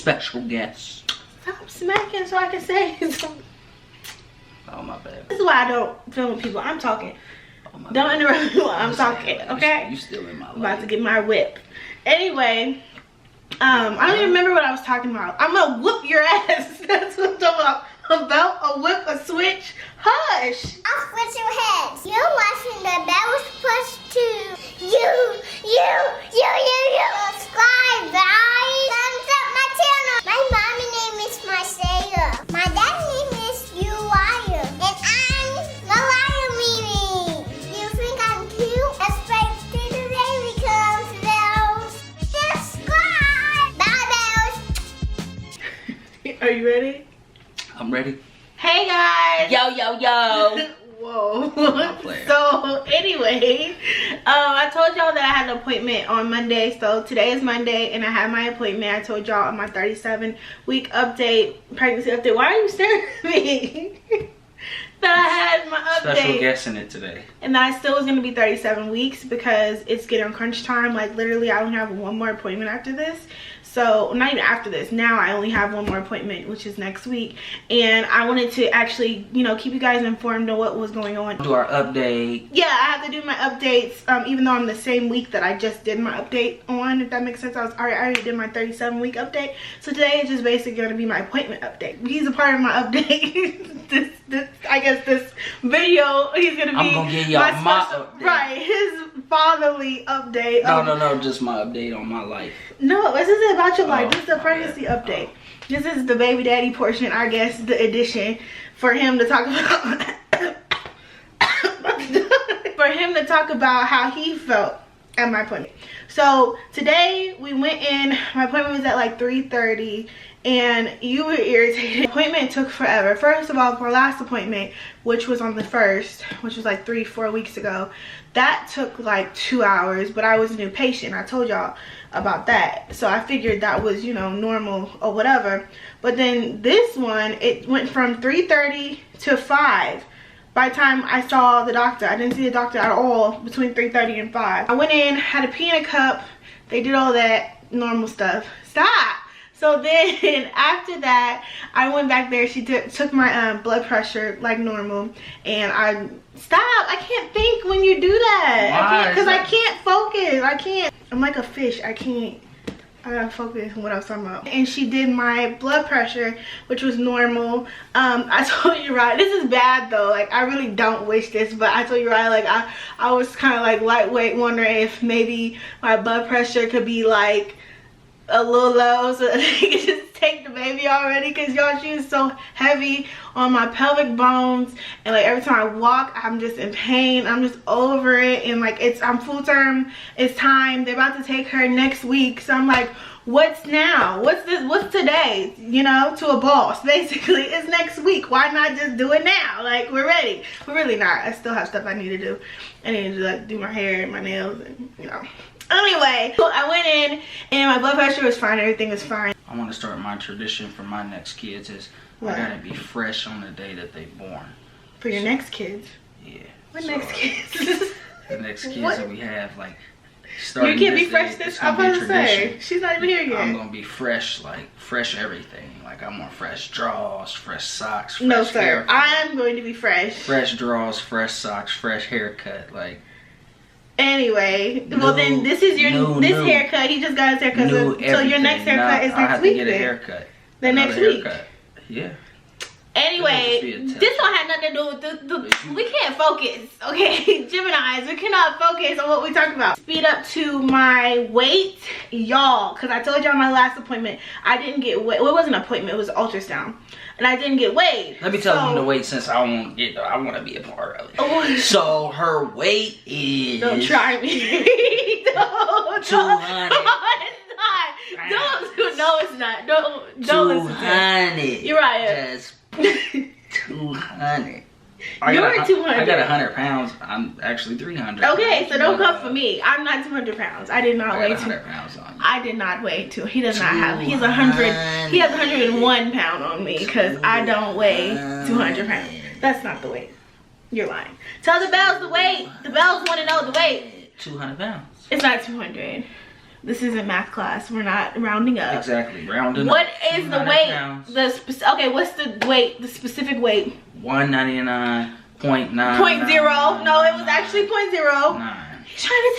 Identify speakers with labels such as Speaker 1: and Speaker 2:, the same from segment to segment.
Speaker 1: special guest.
Speaker 2: Stop smacking so I can say something.
Speaker 1: Oh, my bad.
Speaker 2: This is why I don't film with people. I'm talking.
Speaker 1: Oh, my
Speaker 2: Don't
Speaker 1: bad.
Speaker 2: interrupt me while I'm talking, okay?
Speaker 1: You still in my life.
Speaker 2: I'm about to get my whip. Anyway, I don't even remember what I was talking about. I'm gonna whoop your ass. That's what I'm talking about. A belt, a whip, a switch. Hush.
Speaker 3: I'll switch your heads. You're watching the Bells Push 2. You. Subscribe, guys. Thumbs up my channel. My mommy name is Marcella. My dad's name is Uriah. And I'm Mariah Mimi. You think I'm cute? Expect to the baby comes bells. Subscribe. Bye, bells.
Speaker 2: Are you ready?
Speaker 1: I'm ready.
Speaker 2: Hey guys.
Speaker 1: Yo.
Speaker 2: Whoa.
Speaker 1: I'm playing.
Speaker 2: So anyway, I told y'all that I had an appointment on Monday. So today is Monday and I have my appointment. I told y'all on my 37-week update, pregnancy update. Why are you staring at me? That I had my update.
Speaker 1: Special guest in it today.
Speaker 2: And that I still was going to be 37 weeks because it's getting crunch time. Like literally I only have one more appointment after this. So not even after this, now I only have one more appointment, which is next week. And I wanted to actually, you know, keep you guys informed on what was going on.
Speaker 1: Do our update.
Speaker 2: Yeah, I have to do my updates, even though I'm the same week that I just did my update on, if that makes sense. I already did my 37-week update. So today is just basically going to be my appointment update. He's a part of my update. I guess this video, he's going to be
Speaker 1: I'm going to give y'all my update.
Speaker 2: Right, his fatherly update.
Speaker 1: No, just my update on my life.
Speaker 2: No, this isn't about your life. This is the
Speaker 1: my
Speaker 2: pregnancy
Speaker 1: bad.
Speaker 2: update. This is the baby daddy portion, I guess, the addition for him to talk about for him to talk about how he felt at my appointment. So today we went in, my appointment was at like 3:30 and you were irritated. The appointment took forever. First of all, for our last appointment, which was on the 1st, which was like 3-4 weeks ago, that took like 2 hours, but I was a new patient. I told y'all about that. So I figured that was, you know, normal or whatever. But then this one, it went from 3:30 to 5. By the time I saw the doctor, I didn't see the doctor at all between 3:30 and 5. I went in, had a pee in a cup. They did all that normal stuff. Stop! So then after that, I went back there. She took my blood pressure like normal. And stop! I can't think when you do that.
Speaker 1: Why?
Speaker 2: Because I can't focus. I can't. I'm like a fish. I gotta focus on what I was talking about. And she did my blood pressure, which was normal. I told you, right, this is bad though. Like, I really don't wish this, but I told you, right, like, I was kind of like lightweight, wondering if maybe my blood pressure could be like a little low so that they could just take the baby already, because y'all, she is so heavy on my pelvic bones, and like every time I walk I'm just in pain. I'm just over it, and like I'm full term, it's time, they're about to take her next week. So I'm like, what's now, what's today, you know, to a boss basically. It's next week, why not just do it now? Like, we're ready. We're really not. I still have stuff I need to do. I need to like do my hair and my nails and, you know. Anyway, so I went in and my blood pressure was fine, everything was fine.
Speaker 1: I want to start my tradition for my next kids is
Speaker 2: What?
Speaker 1: I gotta be fresh on the day that they born.
Speaker 2: For your next kids?
Speaker 1: Yeah.
Speaker 2: What
Speaker 1: So,
Speaker 2: next kids?
Speaker 1: The next kids
Speaker 2: What?
Speaker 1: that we have, like,
Speaker 2: You
Speaker 1: starting
Speaker 2: can't be
Speaker 1: this
Speaker 2: fresh
Speaker 1: day,
Speaker 2: this,
Speaker 1: it's
Speaker 2: I'm
Speaker 1: gonna be
Speaker 2: about to say,
Speaker 1: tradition.
Speaker 2: she's not even here yet.
Speaker 1: I'm gonna be fresh, like fresh everything. Like, I want fresh drawers, fresh socks, fresh
Speaker 2: No sir,
Speaker 1: haircut.
Speaker 2: I'm going to be fresh.
Speaker 1: Fresh drawers, fresh socks, fresh haircut. Like,
Speaker 2: Anyway, well then this is your haircut. He just got his haircut. So your next haircut is
Speaker 1: I
Speaker 2: next
Speaker 1: have
Speaker 2: week
Speaker 1: to get a
Speaker 2: then.
Speaker 1: haircut.
Speaker 2: The next
Speaker 1: Another
Speaker 2: week.
Speaker 1: haircut. Yeah.
Speaker 2: Anyway,
Speaker 1: It'll just be a
Speaker 2: this don't have nothing to do with we can't focus, okay? Geminis, we cannot focus on what we talk about. Speed up to my weight, y'all, because I told y'all my last appointment, I didn't get weighed. Well, it wasn't an appointment, it was an ultrasound. And I didn't get weighed.
Speaker 1: Let me tell them the weight, since I want to be a part of it.
Speaker 2: Oh.
Speaker 1: So her weight is...
Speaker 2: Don't try me. Don't.
Speaker 1: 200.
Speaker 2: No, it's not. Don't listen to it.
Speaker 1: 200.
Speaker 2: You're right.
Speaker 1: Just 200.
Speaker 2: You're 200.
Speaker 1: I got 100 pounds. I'm actually 300.
Speaker 2: Okay, so don't come for me. I'm not 200 pounds. I did not
Speaker 1: I
Speaker 2: weigh
Speaker 1: got 100 pounds on you.
Speaker 2: I did not weigh 2. He does not have. He's 100. He has 101 pound on me because I don't weigh 200 pounds. That's not the weight. You're lying. Tell the bells the weight. The bells want to know the weight.
Speaker 1: 200 pounds.
Speaker 2: It's not 200. This isn't math class. We're not rounding up.
Speaker 1: Exactly, rounding
Speaker 2: what
Speaker 1: up.
Speaker 2: What is the weight?
Speaker 1: Pounds.
Speaker 2: Okay, what's the weight? The specific weight?
Speaker 1: 199.9.
Speaker 2: 0.0. No, it was actually 0.0. He's trying to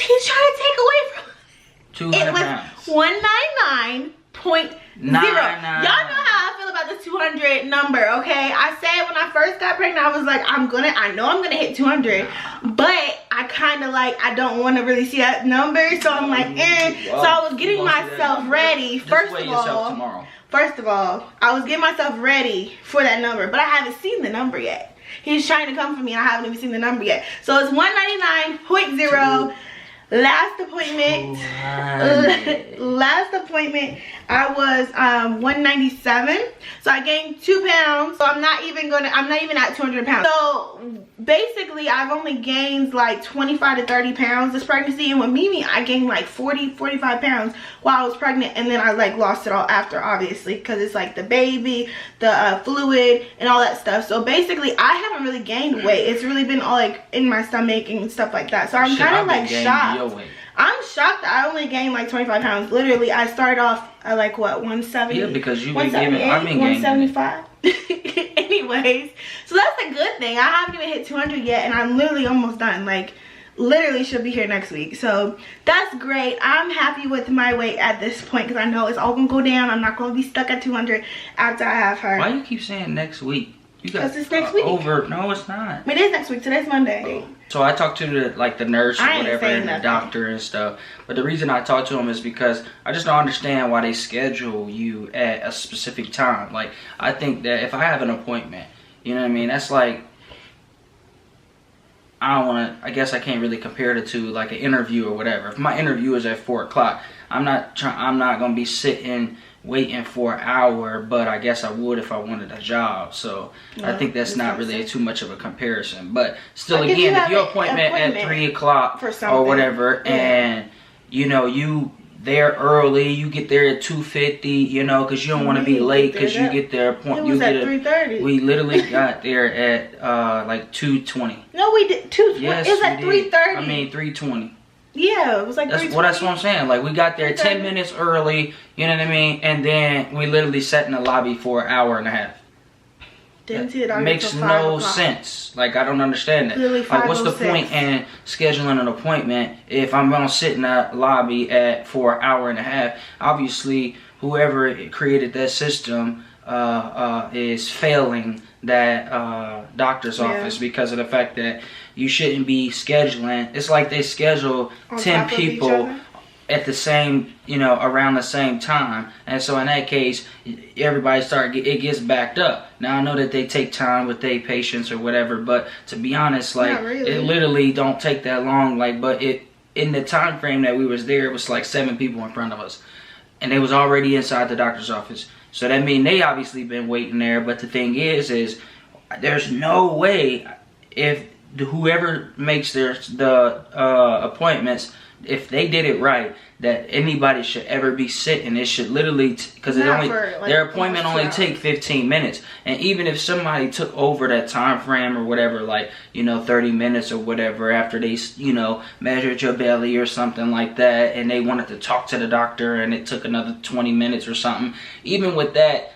Speaker 2: take away from
Speaker 1: 200
Speaker 2: it was
Speaker 1: pounds.
Speaker 2: 199.0. Y'all know how I feel about the 200 number, okay? I said when I first got pregnant, I was like, I know I'm gonna hit 200, but I kind of like, I don't want to really see that number, so I'm like, So I was getting myself ready. First of all, I was getting myself ready for that number, but I haven't seen the number yet. He's trying to come for me, and I haven't even seen the number yet. So it's 199.0. Last appointment, I was 197, so I gained 2 pounds. So I'm not even at 200 pounds. So basically, I've only gained like 25 to 30 pounds this pregnancy, and with Mimi, I gained like 45 pounds while I was pregnant, and then I like lost it all after, obviously, because it's like the baby, the fluid, and all that stuff. So basically, I haven't really gained weight. It's really been all like in my stomach and stuff like that. So I'm kind of like shocked. I'm shocked that I only gained like 25 pounds. Literally, I started off at like what, 170?
Speaker 1: Yeah, because you've been giving, I've been gaining
Speaker 2: 175. Anyways, so that's a good thing. I haven't even hit 200 yet, and I'm literally almost done. Like, literally should be here next week. So that's great. I'm happy with my weight at this point because I know it's all gonna go down. I'm not gonna be stuck at 200 after I have her.
Speaker 1: Why you keep saying next week?
Speaker 2: Because it's next week.
Speaker 1: No, it's not.
Speaker 2: It is next week. Today's Monday.
Speaker 1: So I talked to the nurse or whatever and the doctor and stuff. But the reason I talked to him is because I just don't understand why they schedule you at a specific time. Like, I think that if I have an appointment, you know what I mean? That's like, I guess I can't really compare it to like an interview or whatever. If my interview is at 4 o'clock, I'm not going to be sitting waiting for an hour, but I guess I would if I wanted a job. So I think that's not really too much of a comparison. But still, again, if your appointment at 3 o'clock or whatever, and you know you there early, you get there at 2:50, you know, because you don't want to be late because you get there at
Speaker 2: 3:30.
Speaker 1: We literally got there at like 2:20.
Speaker 2: No, we did 2:20.
Speaker 1: Yes,
Speaker 2: it was at 3:30.
Speaker 1: I mean 3:20.
Speaker 2: Yeah, it was like
Speaker 1: that's what I'm saying. Like, we got there 10 minutes early, you know what I mean? And then we literally sat in the lobby for an hour and a half.
Speaker 2: Didn't see it on
Speaker 1: makes no sense. Like, I don't understand that. Like, what's the point in scheduling an appointment if I'm gonna sit in that lobby for an hour and a half? Obviously, whoever created that system is failing that doctor's office because of the fact that you shouldn't be scheduling. It's like they schedule 10 people at the same, you know, around the same time, and so in that case, everybody it gets backed up. Now I know that they take time with their patients or whatever, but to be honest, like, it literally don't take that long. Like, but in the time frame that we was there, it was like 7 people in front of us, and they was already inside the doctor's office. So that means they obviously been waiting there. But the thing is there's no way if whoever makes the appointments, if they did it right, that anybody should ever be sitting. It should literally, because their appointment only take 15 minutes. And even if somebody took over that time frame or whatever, like, you know, 30 minutes or whatever, after they, you know, measured your belly or something like that, and they wanted to talk to the doctor and it took another 20 minutes or something, even with that,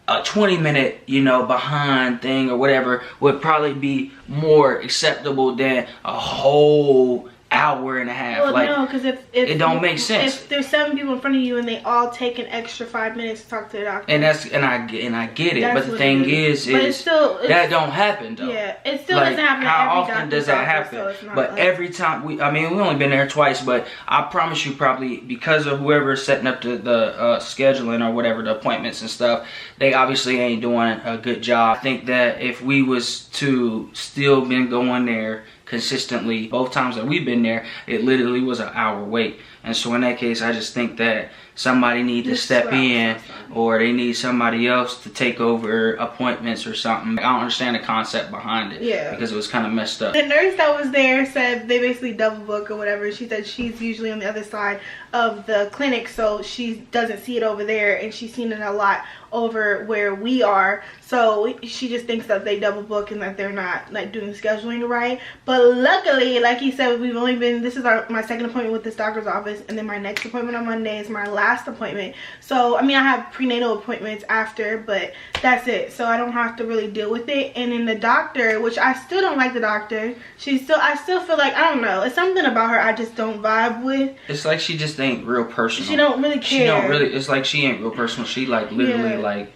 Speaker 1: a 20-minute, you know, behind thing or whatever would probably be more acceptable than a whole hour and a half.
Speaker 2: Well,
Speaker 1: like,
Speaker 2: no, because if
Speaker 1: it don't make sense.
Speaker 2: If there's 7 people in front of you and they all take an extra 5 minutes to talk to the doctor,
Speaker 1: and I get it, but the thing is that don't happen though.
Speaker 2: Yeah, it still
Speaker 1: like,
Speaker 2: doesn't happen.
Speaker 1: How often does that happen? So but like, every time we only been there twice, but I promise you, probably because of whoever's setting up the scheduling or whatever, the appointments and stuff, they obviously ain't doing a good job. I think that if we was to still been going there consistently both times that we've been there, it literally was an hour wait. And so in that case, I just think that somebody need to step in, or they need somebody else to take over appointments or something. I don't understand the concept behind it.
Speaker 2: Yeah.
Speaker 1: Because it was kind of messed up.
Speaker 2: The nurse that was there said they basically double book or whatever. She said she's usually on the other side of the clinic, so she doesn't see it over there, and she's seen it a lot over where we are. So she just thinks that they double book and that they're not like doing scheduling right. But luckily, like he said, we've only been, this is my second appointment with this doctor's office, and then my next appointment on Monday is my last appointment. So I mean, I have prenatal appointments after, but that's it. So I don't have to really deal with it. And then the doctor, which I still don't like the doctor, I still feel like, I don't know, it's something about her I just don't vibe with.
Speaker 1: It's like she just ain't real personal.
Speaker 2: She don't really care.
Speaker 1: She don't really, it's like she ain't real personal. She like literally like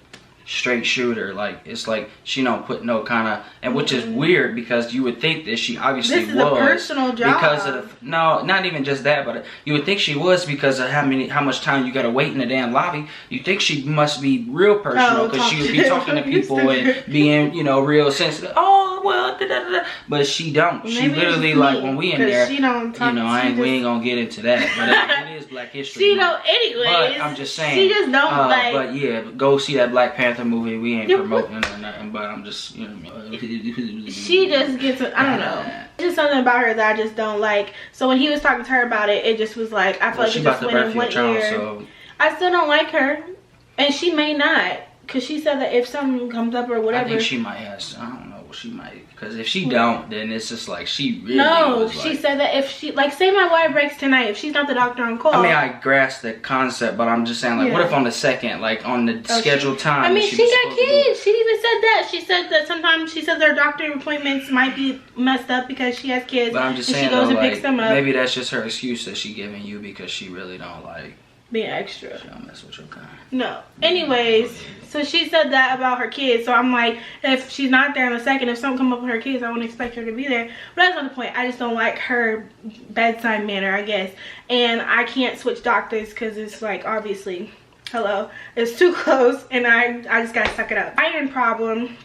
Speaker 1: straight shooter. Like it's like she don't put no kind of, and which is weird because you would think that she obviously
Speaker 2: this is a personal job
Speaker 1: because of the, no, not even just that, but you would think she was because of how much time you gotta wait in the damn lobby. You think she must be real personal because she would be talking to people and being, you know, real sensitive. Oh well, da, da, da. But she don't. She literally like when we in there,
Speaker 2: she don't talk,
Speaker 1: you know, we ain't gonna get into that, but it is Black History
Speaker 2: She
Speaker 1: Month.
Speaker 2: don't anyways.
Speaker 1: But I'm just saying,
Speaker 2: she just don't like.
Speaker 1: But yeah, go see that Black Panther movie. We ain't promoting or nothing, but I'm just, you know.
Speaker 2: She just gets, I don't know. It's just something about her that I just don't like. So when he was talking to her about it, it just was like, I feel like it just went in one ear.
Speaker 1: So.
Speaker 2: I still don't like her, and she may not, because she said that if something comes up or whatever.
Speaker 1: I think she might have, I don't know, she might, because if she don't, then it's just like she really
Speaker 2: no, she said that if she, like say my wire breaks tonight, if she's not the doctor on call.
Speaker 1: I mean, I grasp the concept, but I'm just saying, like, what if on the second, like on the scheduled time?
Speaker 2: I mean, she got kids. She even said that. She said that sometimes she says her doctor appointments might be messed up because she has kids.
Speaker 1: But I'm just saying, she goes and picks them up. Maybe that's just her excuse that she giving you because she really don't like
Speaker 2: being extra.
Speaker 1: She don't mess with your kind.
Speaker 2: No. Anyways, so she said that about her kids. So I'm like, if she's not there in a second, if something come up with her kids, I wouldn't expect her to be there. But that's not the point. I just don't like her bedside manner, I guess. And I can't switch doctors because it's like, obviously, hello, it's too close, and I just gotta suck it up. Iron problem.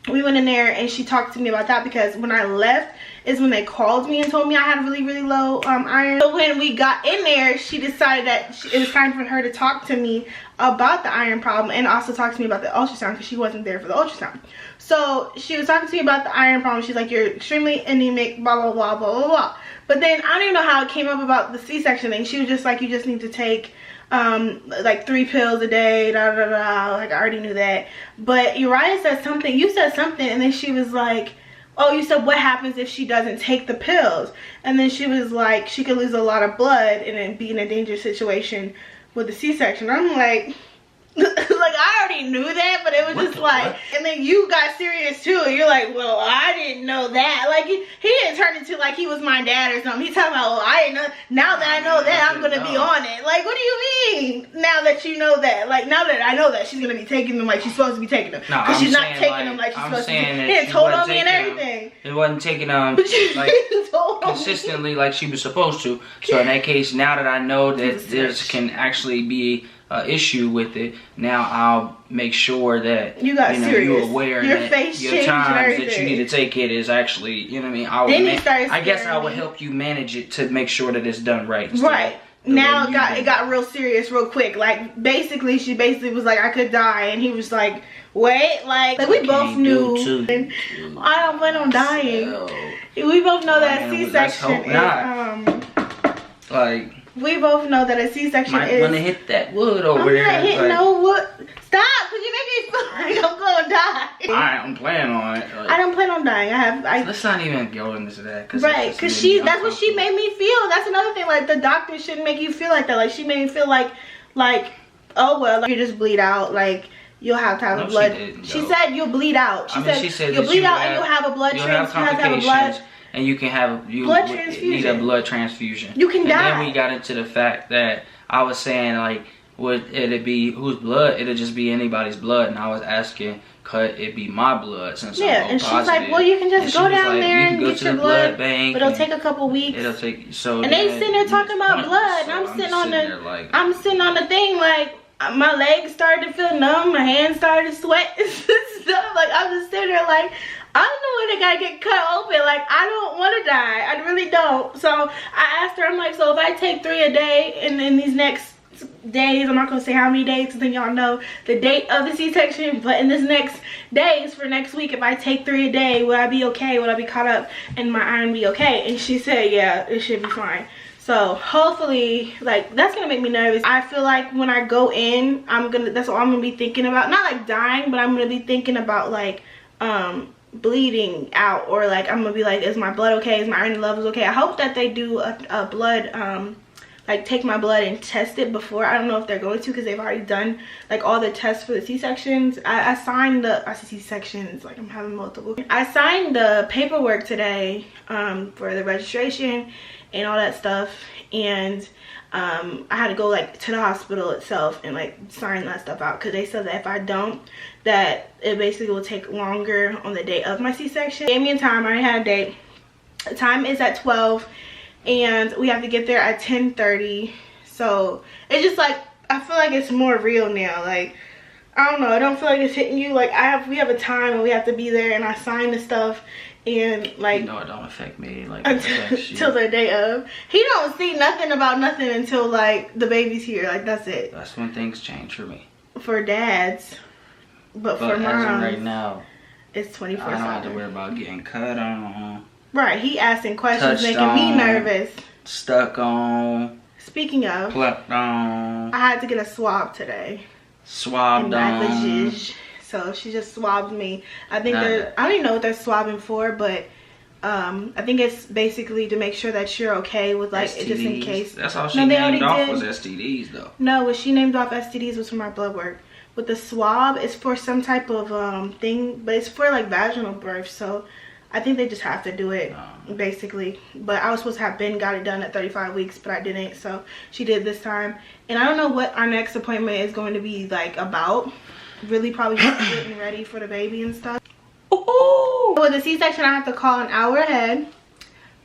Speaker 2: We went in there and she talked to me about that because when I left is when they called me and told me I had really, really low iron. So when we got in there, she decided that it was time for her to talk to me about the iron problem and also talk to me about the ultrasound because she wasn't there for the ultrasound. So she was talking to me about the iron problem. She's like, you're extremely anemic, blah, blah, blah, blah, blah, blah. But then I don't even know how it came up about the C-section thing. She was just like, you just need to take like 3 pills a day, da da da. Like I already knew that. But Uriah said something, you said something, and then she was like, oh, you said what happens if she doesn't take the pills? And then she was like, she could lose a lot of blood and then be in a dangerous situation with the C-section. I'm like, like I already knew that, but it was just like, and then you got serious too, and you're like, well, I didn't know that. Like he didn't turn into like he was my dad or something. He's talking about, well, I didn't know. Now that I know that, I'm gonna be on it. Like, what do you mean? Now that you know that, like now that I know that she's gonna be taking them like she's supposed to be taking them, because she's not taking them like she's supposed to be. He told on me and everything.
Speaker 1: It wasn't taking them like consistently like she was supposed to. So in that case, now that I know that there can actually be issue with it, now I'll make sure that
Speaker 2: you got serious.
Speaker 1: You're aware
Speaker 2: your
Speaker 1: that
Speaker 2: face
Speaker 1: your times that you need to take it is actually, you know what I mean. I guess I would help you manage it to make sure that it's done right.
Speaker 2: Right. Now it got real serious real quick. Like basically she was like, I could die, and he was like, wait, like we both knew. I don't plan on dying. We both know that C-section is
Speaker 1: like.
Speaker 2: We both know that a C-section is.
Speaker 1: Want to hit that wood over there.
Speaker 2: I'm not hitting no wood. Stop, because you make me feel like I'm going to die.
Speaker 1: I don't plan on it.
Speaker 2: Like, I don't plan on dying.
Speaker 1: Let's not even go into that.
Speaker 2: Right, because that's what she made me feel. That's another thing. Like, the doctor shouldn't make you feel like that. Like, she made me feel like oh, well, like, you just bleed out. Like, you'll have to have a blood. She said you'll bleed out. She said you'll bleed out and you'll have a blood transfusion. You have to have a blood.
Speaker 1: And you can have need a blood transfusion.
Speaker 2: You can die.
Speaker 1: And then we got into the fact that I was saying, like, would it be whose blood? It'll just be anybody's blood. And I was asking, could it be my blood since I'm
Speaker 2: and she's like, well, you can just go down there and get your blood bank, but it'll take a couple weeks.
Speaker 1: It'll take so.
Speaker 2: And they sitting there talking about blood, and I'm sitting on the thing like. My legs started to feel numb, my hands started to sweat and stuff. Like, I'm just sitting there like, I don't know when they gotta get cut open. Like, I don't want to die. I really don't. So I asked her, I'm like, so if I take 3 a day and in these next days, I'm not gonna say how many days because then y'all know the date of the C-section, but in this next days for next week, if I take 3 a day, will I be okay? Will I be caught up and my iron be okay? And she said, yeah, it should be fine. So hopefully, like, that's gonna make me nervous. I feel like when I go in, that's all I'm gonna be thinking about. Not like dying, but I'm gonna be thinking about like bleeding out, or like I'm gonna be like, is my blood okay? Is my iron levels okay? I hope that they do a blood like take my blood and test it before. I don't know if they're going to because they've already done like all the tests for the C-sections. I signed the C-sections, like I'm having multiple. I signed the paperwork today for the registration and all that stuff, and I had to go like to the hospital itself and like sign that stuff out because they said that if I don't, that it basically will take longer on the day of my C-section. Gave me a time. I already had a date. The time is at 12 and we have to get there at 10:30. So it's just like, I feel like it's more real now. Like, I don't know, I don't feel like it's hitting you. Like we have a time and we have to be there, and I sign the stuff, and like,
Speaker 1: no, it don't affect me. Like,
Speaker 2: until the day of. He don't see nothing about nothing until like the baby's here. Like, that's it.
Speaker 1: That's when things change for me.
Speaker 2: For dads, but for moms,
Speaker 1: as of right now,
Speaker 2: it's 24/7.
Speaker 1: I don't have to worry about getting cut on.
Speaker 2: Right, he asking questions, making me nervous.
Speaker 1: Stuck on.
Speaker 2: Speaking of,
Speaker 1: plucked on.
Speaker 2: I had to get a swab today.
Speaker 1: Swabbed on.
Speaker 2: So she just swabbed me. I think I don't even know what they're swabbing for, but I think it's basically to make sure that you're okay with like
Speaker 1: STDs.
Speaker 2: Just in case.
Speaker 1: That's all she named off was STDs though.
Speaker 2: No, what she named off STDs was for my blood work. With the swab, it's for some type of thing, but it's for like vaginal birth. So I think they just have to do it basically. But I was supposed to have got it done at 35 weeks, but I didn't. So she did this time. And I don't know what our next appointment is going to be like about. Really probably just getting ready for the baby and stuff. Ooh. With the C-section, I have to call an hour ahead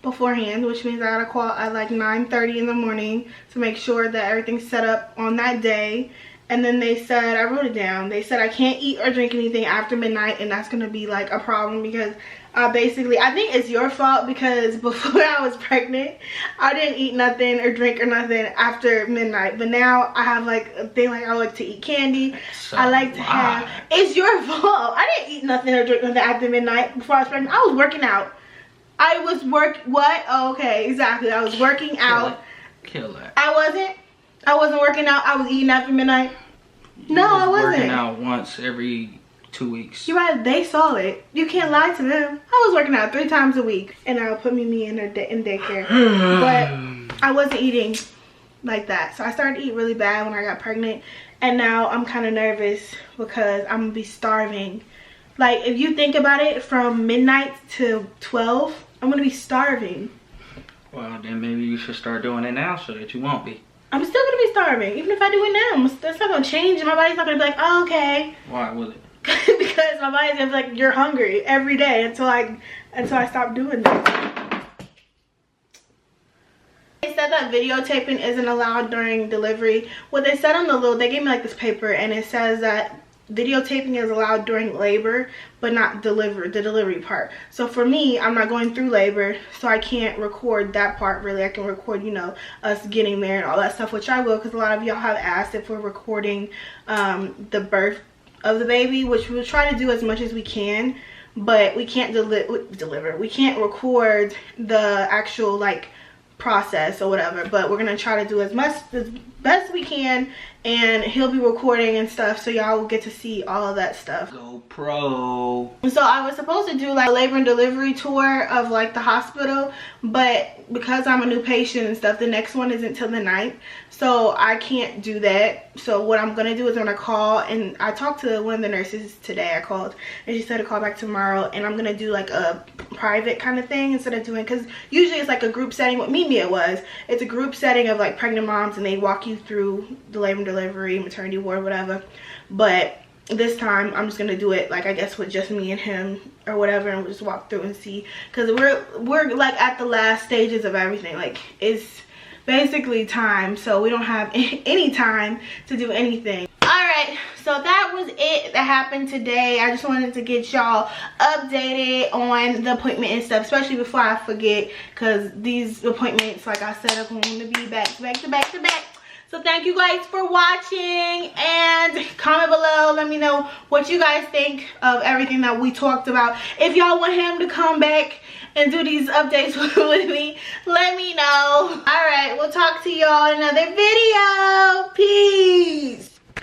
Speaker 2: beforehand, which means I gotta call at like 9:30 in the morning to make sure that everything's set up on that day. And then they said, I wrote it down, they said I can't eat or drink anything after midnight, and that's gonna be like a problem because basically, I think it's your fault because before I was pregnant, I didn't eat nothing or drink or nothing after midnight. But now I have like a thing, like I like to eat candy. So I like to have, it's your fault. I didn't eat nothing or drink nothing after midnight before I was pregnant. I was working out. I was what? Oh, okay, exactly. I was working out.
Speaker 1: Kill it.
Speaker 2: I wasn't working out. I was eating after midnight. No, I wasn't.
Speaker 1: Working out once every 2 weeks.
Speaker 2: You're right, they saw it. You can't lie to them. I was working out 3 times a week, and I'll put me in daycare. But I wasn't eating like that. So I started to eat really bad when I got pregnant, and now I'm kind of nervous because I'm gonna be starving. Like, if you think about it, from midnight to 12, I'm gonna be starving.
Speaker 1: Well, then maybe you should start doing it now so that you won't be.
Speaker 2: I'm still gonna be starving, even if I do it now. That's not gonna change. My body's not gonna be like, oh, okay.
Speaker 1: Why will it?
Speaker 2: Because my body's gonna be like, you're hungry every day until I stop doing that. They said that videotaping isn't allowed during delivery. What they said on the little, they gave me like this paper, and it says that videotaping is allowed during labor, but not the delivery part. So for me, I'm not going through labor, so I can't record that part really. I can record, you know, us getting there and all that stuff, which I will, because a lot of y'all have asked if we're recording the birth of the baby, which we'll try to do as much as we can, but we can't deliver. We can't record the actual like process or whatever, but we're gonna try to do as best we can, and he'll be recording and stuff, so y'all will get to see all of that stuff.
Speaker 1: GoPro.
Speaker 2: So I was supposed to do like a labor and delivery tour of like the hospital, but because I'm a new patient and stuff, the next one isn't till the 9th, so I can't do that. So what I'm gonna do is I'm gonna call, and I talked to one of the nurses today. I called and she said to call back tomorrow, and I'm gonna do like a private kind of thing instead of doing, because usually it's like a group setting. What Mimia was, it's a group setting of like pregnant moms, and they walk you through the labor and delivery, maternity ward, whatever. But this time I'm just gonna do it like, I guess, with just me and him or whatever, and we'll just walk through and see, because we're like at the last stages of everything. Like, it's basically time, so we don't have any time to do anything. All right, so that was it that happened today. I just wanted to get y'all updated on the appointment and stuff, especially before I forget, because these appointments, like I said, are going to be back to back to back to back. So thank you guys for watching, and comment below. Let me know what you guys think of everything that we talked about. If y'all want him to come back and do these updates with me, let me know. All right, we'll talk to y'all in another video. Peace.